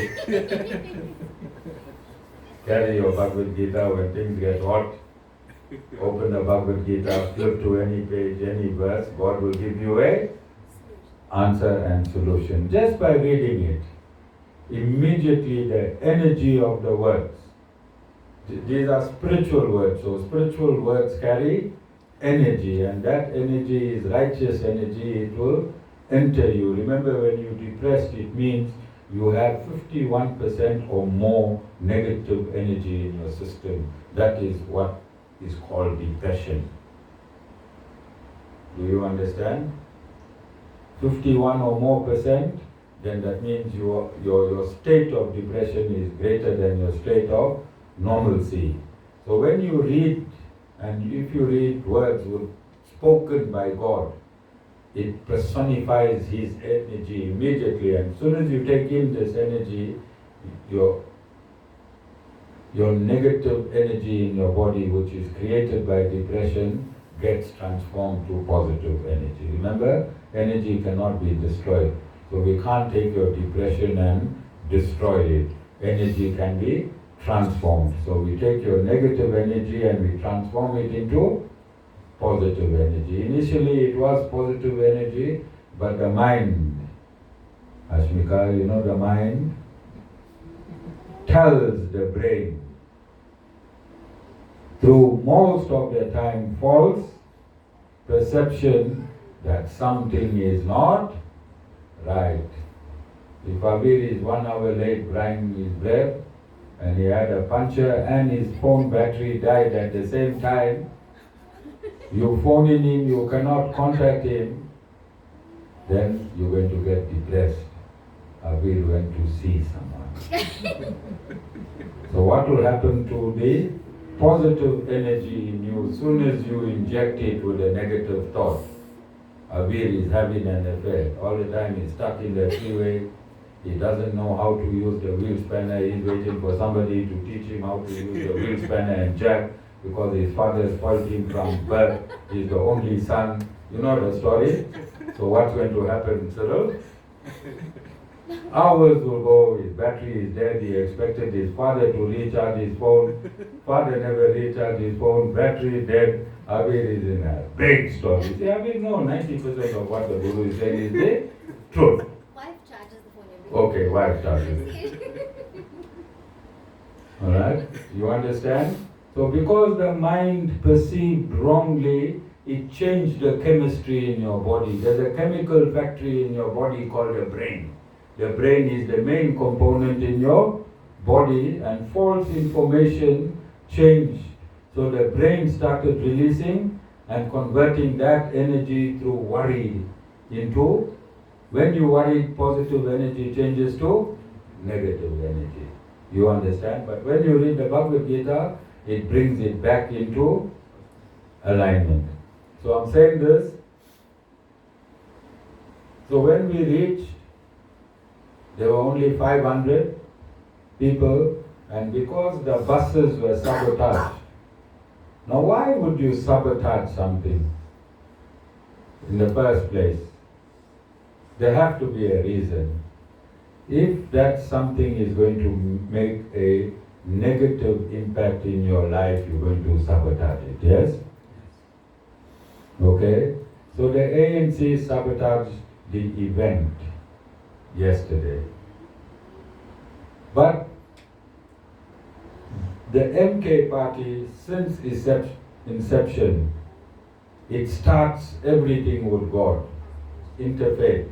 Carry your Bhagavad Gita when things get hot. Open the Bhagavad Gita, flip to any page, any verse, God will give you a answer and solution. Just by reading it, immediately the energy of the words. These are spiritual words, so spiritual words carry energy, and that energy is righteous energy. It will enter you. Remember, when you're depressed, it means you have 51% or more negative energy in your system. That is what is called depression. Do you understand? 51 or more percent, then that means your state of depression is greater than your state of normalcy. So when you read, and if you read words spoken by God, it personifies His energy immediately, and as soon as you take in this energy, your negative energy in your body, which is created by depression, gets transformed to positive energy. Remember, energy cannot be destroyed. So we can't take your depression and destroy it. Energy can be transformed. So we take your negative energy and we transform it into positive energy. Initially it was positive energy, but the mind, Ashmika, you know, the mind tells the brain, through most of the time false perception, that something is not right. If Abir is 1 hour late buying his bread, and he had a puncture and his phone battery died at the same time, you phone in him, you cannot contact him, then you're going to get depressed. Abir went to see someone. So what will happen to the positive energy in you as soon as you inject it with a negative thought? Abir is having an affair. All the time he's stuck in the freeway. He doesn't know how to use the wheel spanner. He's waiting for somebody to teach him how to use the wheel spanner and jack because his father spoiled him from birth. He's the only son. You know the story? So what's going to happen, Cyril? Hours will go, his battery is dead, he expected his father to recharge his phone. Father never recharged his phone, battery dead. Abir is in a big story. See, Abir knows 90% of what the Guru is saying is the truth. Wife charges the phone every day. Okay, wife charges it. Alright, you understand? So because the mind perceived wrongly, it changed the chemistry in your body. There's a chemical factory in your body called the brain. The brain is the main component in your body, and false information changed. So the brain started releasing and converting that energy through worry into, when you worry, positive energy changes to negative energy. You understand? But when you read the Bhagavad Gita, it brings it back into alignment. So I'm saying this. So when we reached, there were only 500 people, and because the buses were sabotaged. Now why would you sabotage something in the first place? There have to be a reason. If that something is going to make a negative impact in your life, you're going to sabotage it, yes? Okay? So the ANC sabotaged the event yesterday. But the MK party, since inception, it starts everything with God, interfaith.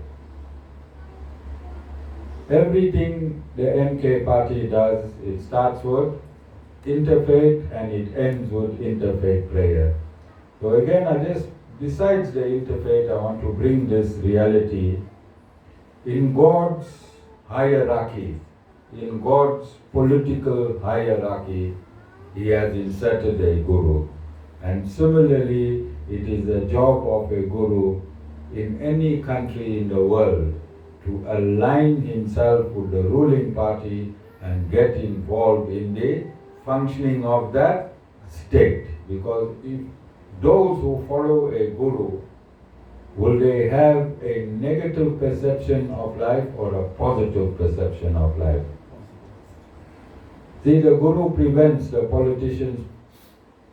Everything the MK party does, it starts with interfaith and it ends with interfaith prayer. So again, besides the interfaith, I want to bring this reality. In God's hierarchy, in God's political hierarchy, He has inserted a guru. And similarly, it is the job of a guru in any country in the world to align himself with the ruling party and get involved in the functioning of that state. Because if those who follow a guru, will they have a negative perception of life or a positive perception of life? See, the guru prevents the politicians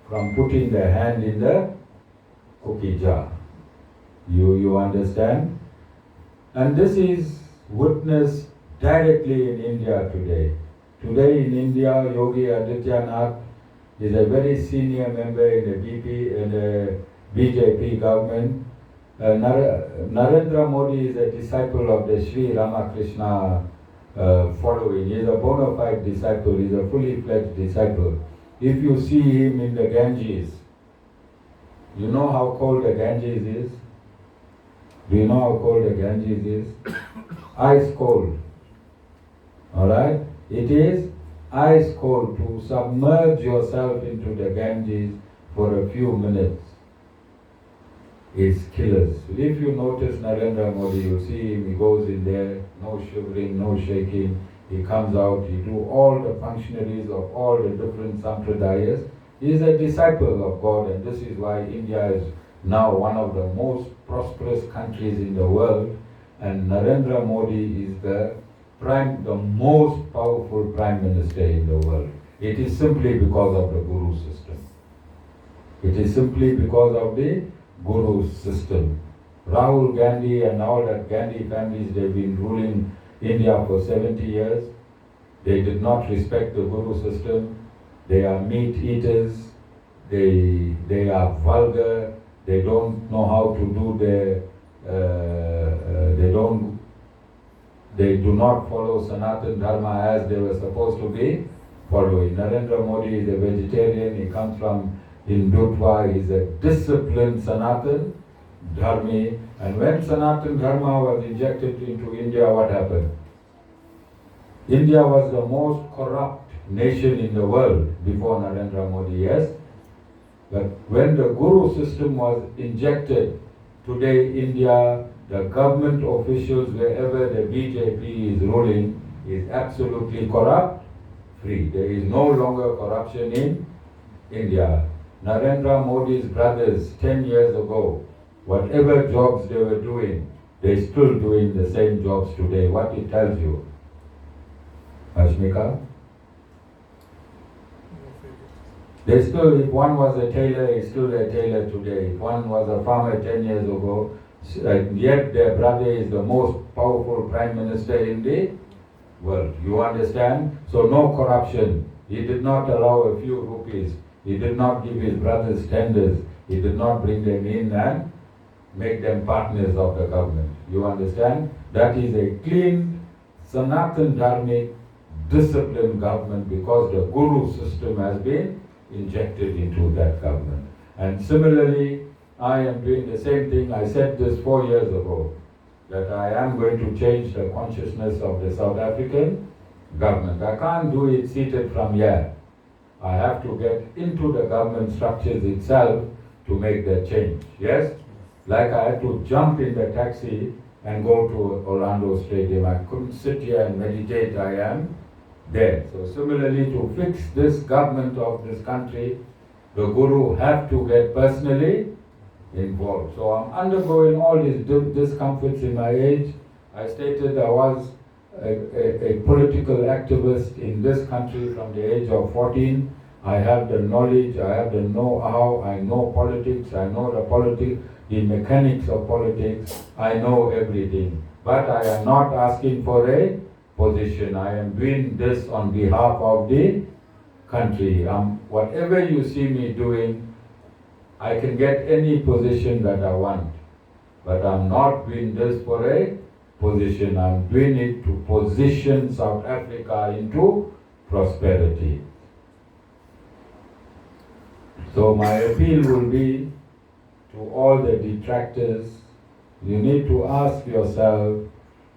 from putting their hand in the cookie jar. You understand? And this is witnessed directly in India today. Today in India, Yogi Adityanath is a very senior member in the BJP government. Narendra Modi is a disciple of the Sri Ramakrishna following. He is a bona fide disciple, he is a fully fledged disciple. If you see him in the Ganges, you know how cold the Ganges is? Do you know how cold the Ganges is? Ice cold. Alright? It is ice cold. To submerge yourself into the Ganges for a few minutes is killers. If you notice Narendra Modi, you see him, he goes in there, no shivering, no shaking. He comes out, he do all the functionaries of all the different sampradayas. He is a disciple of God, and this is why India is now one of the most prosperous countries in the world, and Narendra Modi is the most powerful prime minister in the world. It is simply because of the Guru system. It is simply because of the Guru system. Rahul Gandhi and all that Gandhi families, they've been ruling India for 70 years. They did not respect the Guru system. They are meat eaters. They are vulgar. They don't know how to do They do not follow Sanatan Dharma as they were supposed to be following. Narendra Modi is a vegetarian, he comes from Hindutva, he is a disciplined Sanatan Dharmi. And when Sanatan Dharma was injected into India, what happened? India was the most corrupt nation in the world before Narendra Modi, yes? But when the Guru system was injected, today India, the government officials, wherever the BJP is ruling, is absolutely corrupt free. There is no longer corruption in India. Narendra Modi's brothers 10 years ago, whatever jobs they were doing, they're still doing the same jobs today. What it tells you? Ashmika? They still, if one was a tailor, he's still a tailor today. If one was a farmer 10 years ago, yet their brother is the most powerful prime minister in the world. You understand? So no corruption. He did not allow a few rupees. He did not give his brothers tenders. He did not bring them in and make them partners of the government. You understand? That is a clean, Sanatan Dharmic, disciplined government because the Guru system has been injected into that government. And similarly, I am doing the same thing. I said this 4 years ago, that I am going to change the consciousness of the South African government. I can't do it seated from here. I have to get into the government structures itself to make the change. Yes? Like I had to jump in the taxi and go to Orlando Stadium. I couldn't sit here and meditate. I am there. So similarly, to fix this government of this country, the Guru have to get personally involved. So I'm undergoing all these discomforts in my age. I stated I was a political activist in this country from the age of 14. I have the knowledge, I have the know-how, I know politics, I know the mechanics of politics, I know everything. But I am not asking for a position. I am doing this on behalf of the country. Whatever you see me doing, I can get any position that I want. But I'm not doing this for a position. I'm doing it to position South Africa into prosperity. So my appeal will be to all the detractors, you need to ask yourself,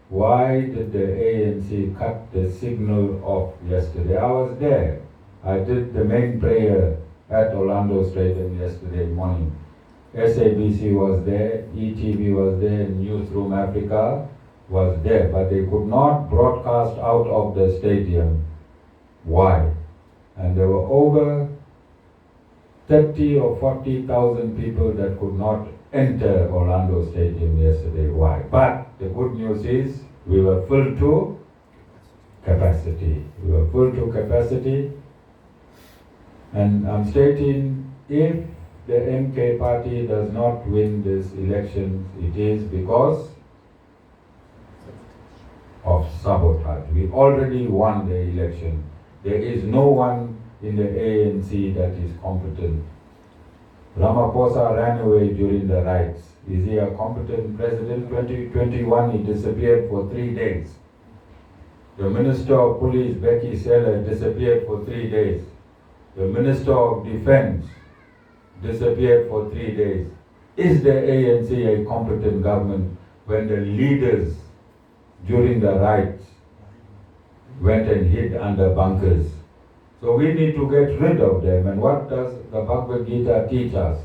why did the ANC cut the signal off yesterday? I was there. I did the main prayer at Orlando Stadium yesterday morning. SABC was there, ETV was there, Newsroom Africa was there, but they could not broadcast out of the stadium. Why? And there were over 30 or 40,000 people that could not enter Orlando Stadium yesterday. Why? But the good news is we were full to capacity. We were full to capacity. And I'm stating, if the MK party does not win this election, it is because of sabotage. We already won the election. There is no one in the ANC that is competent. Ramaphosa ran away during the riots. Is he a competent president? 2021, he disappeared for 3 days. The Minister of Police, Becky Seller, disappeared for 3 days. The Minister of Defense disappeared for 3 days. Is the ANC a competent government when the leaders during the riots went and hid under bunkers? So we need to get rid of them. And what does the Bhagavad Gita teach us?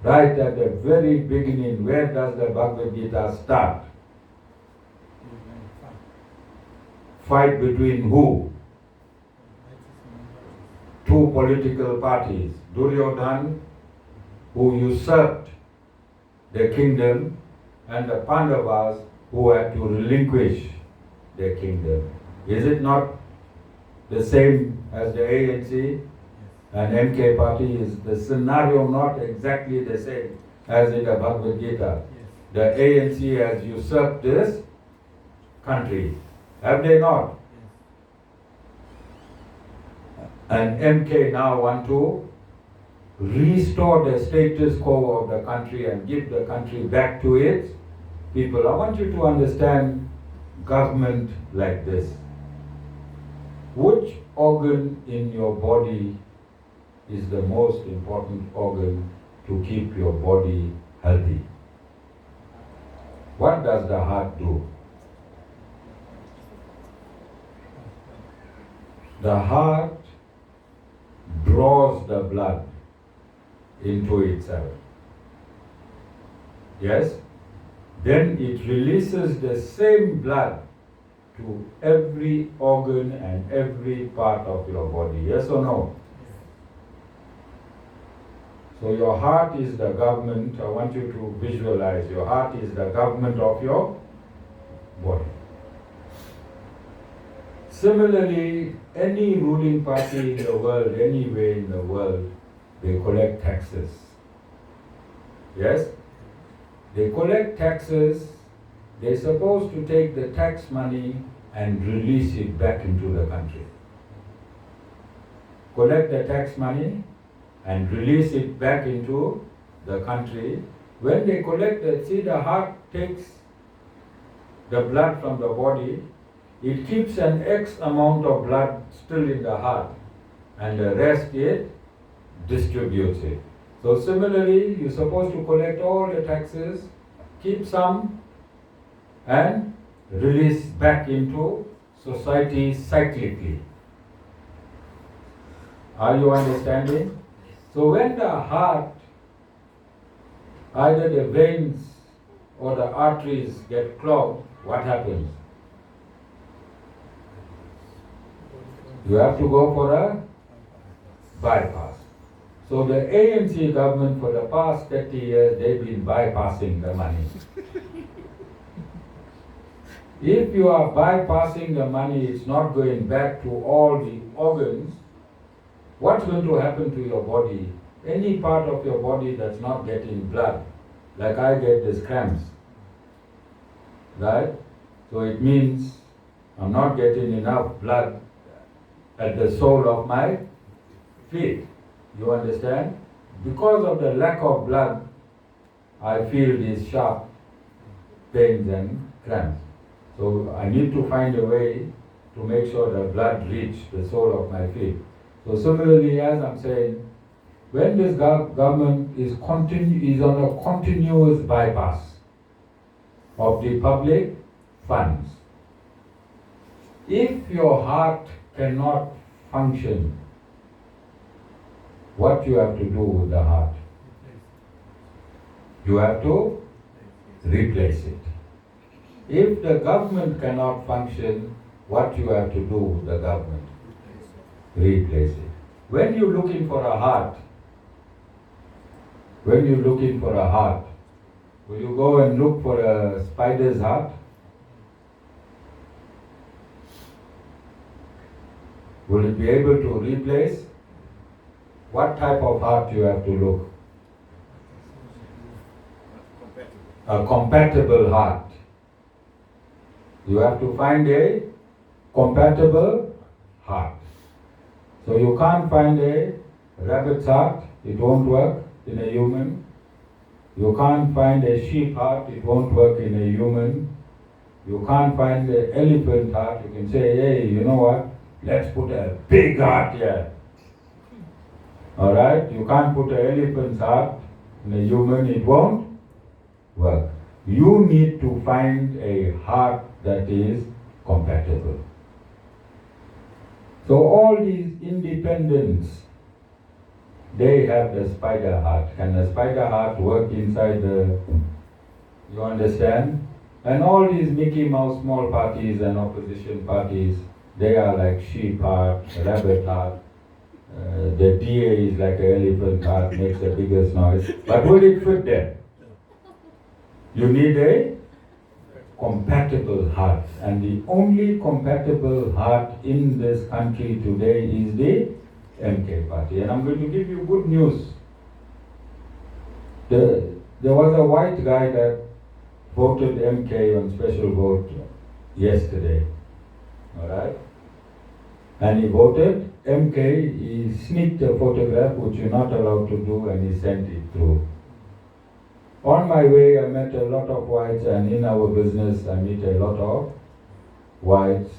Right at the very beginning, where does the Bhagavad Gita start? Fight between who? Two political parties. Duryodhan, who usurped the kingdom, and the Pandavas, who had to relinquish their kingdom. Is it not the same as the ANC and MK party? Is the scenario not exactly the same as in the Bhagavad Gita? Yes. The ANC has usurped this country. Have they not? Yes. And MK now want to restore the status quo of the country and give the country back to its people. I want you to understand government like this, which organ in your body is the most important organ to keep your body healthy? What does the heart do? The heart draws the blood into itself. Yes? Then it releases the same blood to every organ and every part of your body. Yes or no? So your heart is the government. I want you to visualize your heart is the government of your body. Similarly, any ruling party in the world, anywhere in the world, they collect taxes. Yes? They collect taxes. They're supposed to take the tax money and release it back into the country. Collect the tax money and release it back into the country. When they collect it, see, the heart takes the blood from the body, it keeps an X amount of blood still in the heart, and the rest it distributes it. So similarly, you're supposed to collect all the taxes, keep some, and release back into society cyclically. Are you understanding? So when the heart, either the veins or the arteries get clogged, what happens? You have to go for a bypass. So the ANC government for the past 30 years, they've been bypassing the money. If you are bypassing the money, it's not going back to all the organs. What's going to happen to your body? Any part of your body that's not getting blood, like I get these cramps, right? So it means I'm not getting enough blood at the sole of my feet. You understand? Because of the lack of blood, I feel these sharp pains and cramps. So I need to find a way to make sure the blood reaches the sole of my feet. So similarly, as I'm saying, when this government is on a continuous bypass of the public funds, if your heart cannot function, what you have to do with the heart? You have to replace it. If the government cannot function, what you have to do with the government? Replace it. When you're looking for a heart, will you go and look for a spider's heart? Will it be able to replace? What type of heart you have to look? A compatible heart. You have to find a compatible heart. So you can't find a rabbit's heart, it won't work in a human. You can't find a sheep heart, it won't work in a human. You can't find an elephant heart. You can say, hey, you know what? Let's put a big heart here. Alright? You can't put an elephant's heart in a human, it won't work. You need to find a heart that is compatible. So all these independents, they have the spider heart. Can the spider heart work inside the... You understand? And all these Mickey Mouse small parties and opposition parties, they are like sheep heart, rabbit heart. The DA is like an elephant heart, makes the biggest noise. But will it fit there? You need a compatible heart. And the only compatible heart in this country today is the MK party. And I'm going to give you good news. There was a white guy that voted MK on special vote yesterday. Alright? And he voted MK, he sneaked a photograph which you're not allowed to do, and he sent it through. On my way, I met a lot of whites, and in our business, I meet a lot of whites.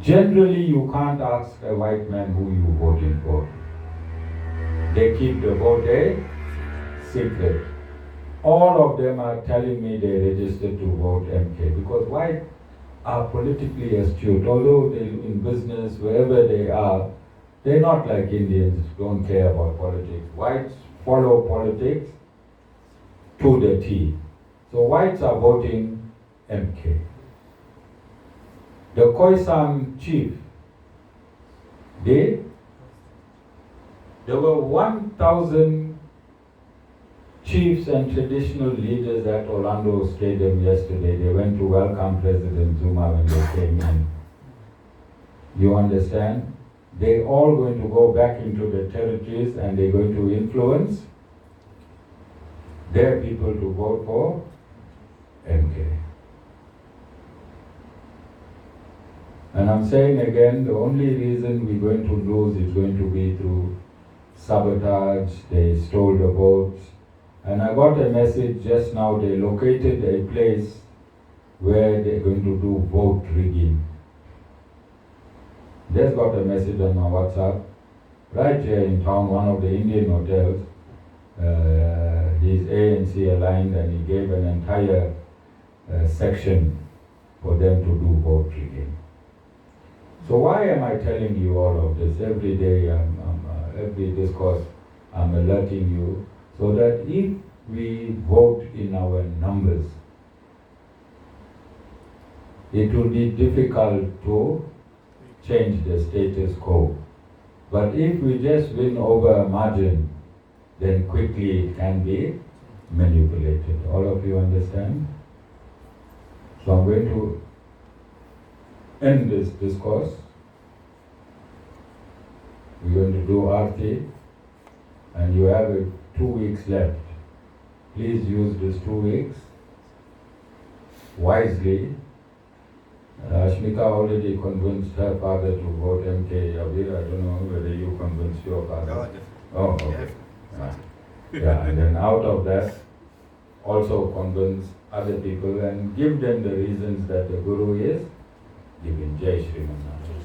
Generally, you can't ask a white man who you voting for. They keep the vote a secret. All of them are telling me they registered to vote MK because white are politically astute. Although they in business, wherever they are, they're not like Indians, don't care about politics. Whites follow politics to the T. So whites are voting MK. The Khoisan chief, there were 1,000 chiefs and traditional leaders at Orlando Stadium yesterday. They went to welcome President Zuma when they came in. You understand? They're all going to go back into the territories and they're going to influence their people to vote for MK. And I'm saying again, the only reason we're going to lose is going to be through sabotage. They stole the votes. And I got a message just now, they located a place where they're going to do vote rigging. Just got a message on my WhatsApp. Right here in town, one of the Indian hotels, he's ANC aligned and he gave an entire section for them to do vote rigging. So why am I telling you all of this? Every day, every discourse, I'm alerting you so that if we vote in our numbers, it will be difficult to change the status quo. But if we just win over a margin, then quickly it can be manipulated. All of you understand? So I'm going to end this discourse. We're going to do Aarti, and you have 2 weeks left. Please use these 2 weeks wisely. Ashmika already convinced her father to vote MK Yabir. I don't know whether you convinced your father. Oh, okay. Yeah, and then out of that, also convince other people and give them the reasons that the Guru is giving. Jai Shri Ramanujans.